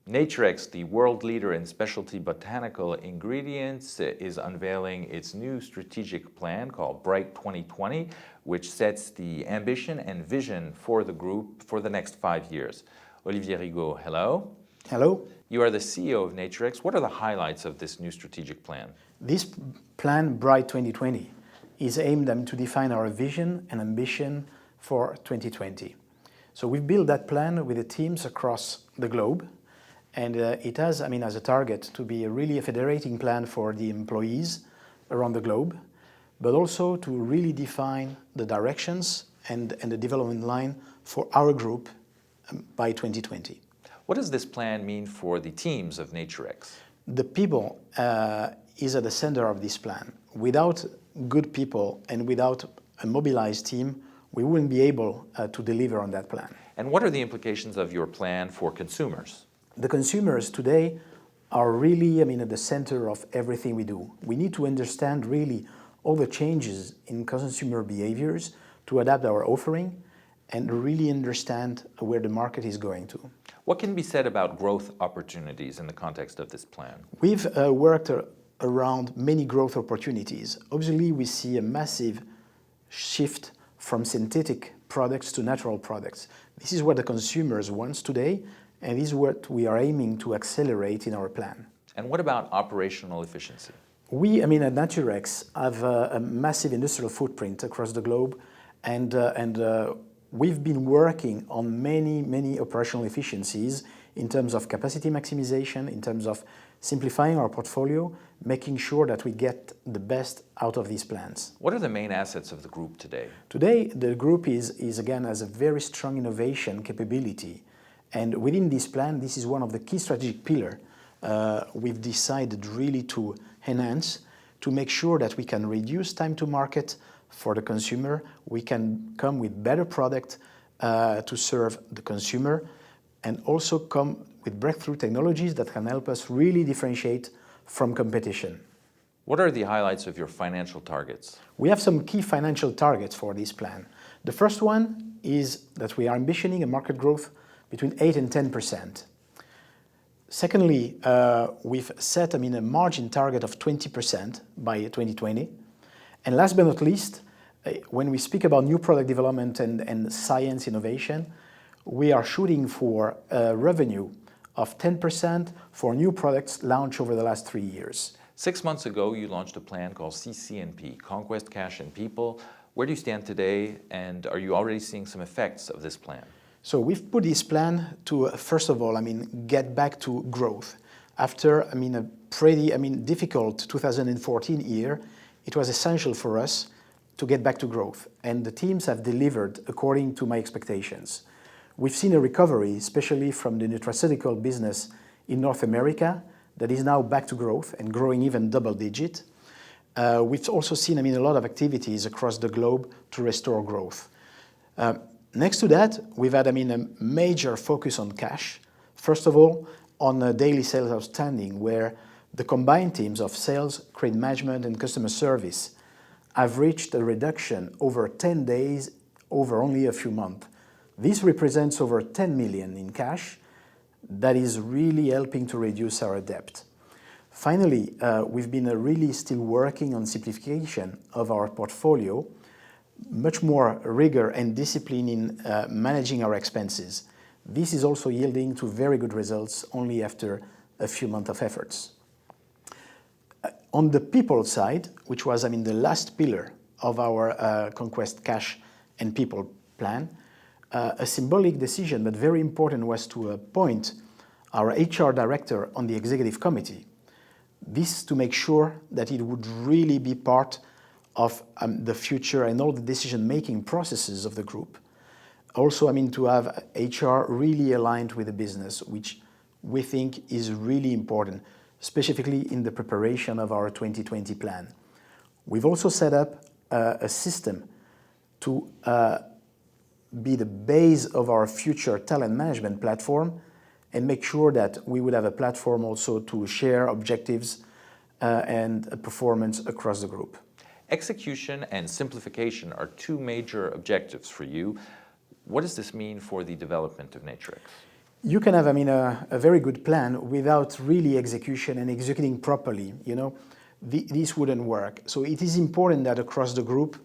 Naturex, the world leader in specialty botanical ingredients, is unveiling its new strategic plan called BRIGHT 2020, which sets the ambition and vision for the group for the next 5 years. Olivier Rigaud, hello. Hello. You are the CEO of Naturex. What are the highlights of this new strategic plan? This plan, BRIGHT 2020, is aimed to define our vision and ambition for 2020. So we've built that plan with the teams across the globe, and it has, as a target to be really a federating plan for the employees around the globe, but also to really define the directions and the development line for our group by 2020. What does this plan mean for the teams of Naturex? The people is at the center of this plan. Without good people and without a mobilized team, we wouldn't be able to deliver on that plan. And what are the implications of your plan for consumers? The consumers today are really, at the center of everything we do. We need to understand really all the changes in consumer behaviors to adapt our offering and really understand where the market is going to. What can be said about growth opportunities in the context of this plan? We've worked around many growth opportunities. Obviously, we see a massive shift from synthetic products to natural products. This is what the consumers want today, and this is what we are aiming to accelerate in our plan. And what about operational efficiency? We, at Naturex, have a massive industrial footprint across the globe, and we've been working on many operational efficiencies in terms of capacity maximization, in terms of simplifying our portfolio, making sure that we get the best out of these plans. What are the main assets of the group today? Today, the group is again, has a very strong innovation capability. And within this plan, this is one of the key strategic pillars we've decided really to enhance to make sure that we can reduce time to market for the consumer. We can come with better product to serve the consumer and also come with breakthrough technologies that can help us really differentiate from competition. What are the highlights of your financial targets? We have some key financial targets for this plan. The first one is that we are ambitioning a market growth between 8 and 10%. Secondly, we've set a margin target of 20% by 2020. And last but not least, when we speak about new product development and science innovation, we are shooting for a revenue of 10% for new products launched over the last 3 years. 6 months ago, you launched a plan called CC&P, Conquest, Cash and People. Where do you stand today, and are you already seeing some effects of this plan? So we've put this plan to, first of all, get back to growth. After, a pretty, difficult 2014 year, it was essential for us to get back to growth, and the teams have delivered according to my expectations. We've seen a recovery, especially from the nutraceutical business in North America, that is now back to growth and growing even double digit. We've also seen, a lot of activities across the globe to restore growth. Next to that, we've had, a major focus on cash. First of all, on daily sales outstanding, where the combined teams of sales, credit management, and customer service have reached a reduction over 10 days over only a few months. This represents over 10 million in cash. That is really helping to reduce our debt. Finally, we've been really still working on simplification of our portfolio, much more rigor and discipline in managing our expenses. This is also yielding to very good results only after a few months of efforts. On the people side, which was the last pillar of our Conquest, Cash and People plan, a symbolic decision but very important was to appoint our HR director on the executive committee. This to make sure that it would really be part of the future and all the decision-making processes of the group. Also, to have HR really aligned with the business, which we think is really important, specifically in the preparation of our 2020 plan. We've also set up a system to be the base of our future talent management platform and make sure that we would have a platform also to share objectives and performance across the group. Execution and simplification are two major objectives for you. What does this mean for the development of Naturex? You can have, I mean, a very good plan without really execution and executing properly, you know, this wouldn't work. So it is important that across the group,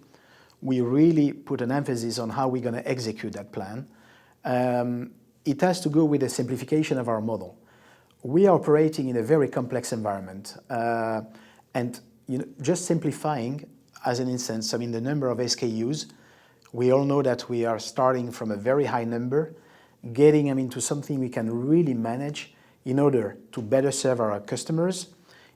we really put an emphasis on how we're going to execute that plan. It has to go with the simplification of our model. We are operating in a very complex environment, and you know, just simplifying, as an instance, I mean, the number of SKUs, we all know that we are starting from a very high number, getting them into something we can really manage in order to better serve our customers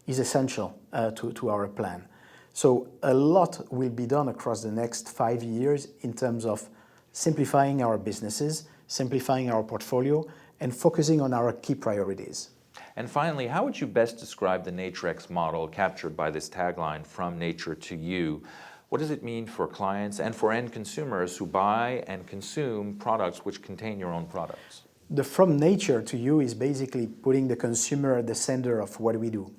is essential to our plan. So a lot will be done across the next 5 years in terms of simplifying our businesses, simplifying our portfolio, and focusing on our key priorities. And finally, how would you best describe the Naturex model captured by this tagline, from nature to you? What does it mean for clients and for end consumers who buy and consume products which contain your own products? The from nature to you is basically putting the consumer at the center of what we do.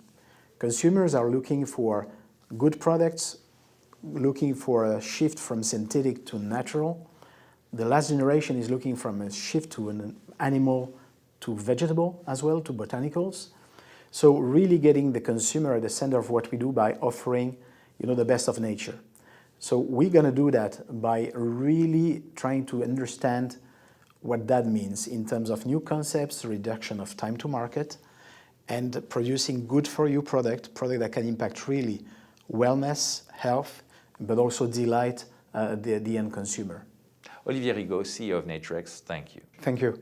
Consumers are looking for good products, looking for a shift from synthetic to natural. The last generation is looking from a shift to an animal to vegetable as well, to botanicals. So really getting the consumer at the center of what we do by offering, you know, the best of nature. So we're going to do that by really trying to understand what that means in terms of new concepts, reduction of time to market, and producing good for you product that can impact really wellness, health, but also delight the end consumer. Olivier Rigaud, CEO of Naturex, thank you. Thank you.